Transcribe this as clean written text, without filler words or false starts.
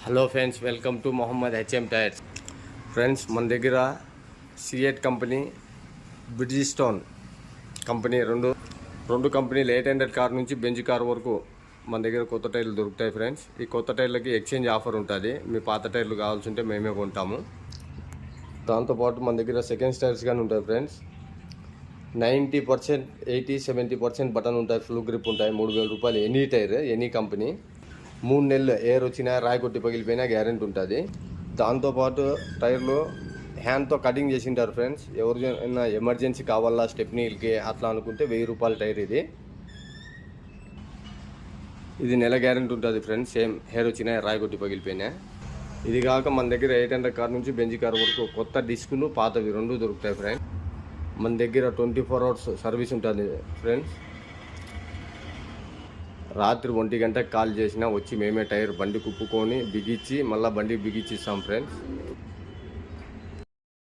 Hello friends, welcome to Mohammed HM tyres. Friends, మన దగ్గర సిఎట్ company, బ్రిడ్జిస్టోన్ company రెండు కంపెనీలు 800 కార్ నుంచి బెంజ్ కార్ వరకు మన దగ్గర కొత్త టైర్లు దొరుకుతాయి. ఫ్రెండ్స్, ఈ కొత్త టైర్లకి ఎక్స్చేంజ్ ఆఫర్ ఉంటుంది. మీ పాత టైర్లు కావాల్సి ఉంటే మేమే కొంటాము. దాంతోపాటు మన దగ్గర సెకండ్ టైర్స్ కానీ ఉంటాయి. ఫ్రెండ్స్, 90%, 80-70% బటన్ ఉంటాయి, ఫుల్ గ్రిప్ ఉంటాయి. 3000 రూపాయలు ఎనీ టైర్, ఎనీ కంపెనీ. 3 నెలలు ఎయిర్ వచ్చినా, రాయి కొట్టి పగిలిపోయినా గ్యారెంటీ ఉంటుంది. దాంతోపాటు టైర్లు హ్యాండ్తో కటింగ్ చేసింటారు. ఫ్రెండ్స్, ఎవరికైనా ఎమర్జెన్సీ కావాలా స్టెప్నీలకి అట్లా అనుకుంటే 1000 రూపాయల టైర్ ఇది నెల గ్యారెంటీ ఉంటుంది. ఫ్రెండ్స్, సేమ్ హెయిర్ వచ్చినా, రాయి కొట్టి పగిలిపోయినా. ఇది కాక మన దగ్గర 800 కార్ నుంచి బెంజ్ కార్ వరకు కొత్త డిస్కులు, పాతవి 2 దొరుకుతాయి. ఫ్రెండ్స్, మన దగ్గర 24 hours సర్వీస్ ఉంటుంది. ఫ్రెండ్స్, రాత్రి 1 గంటకు కాల్ చేసినా వచ్చి మేమే టైర్ బండి కుప్పుకొని బిగించి మళ్ళీ బండికి బిగించి ఇస్తాం. ఫ్రెండ్స్,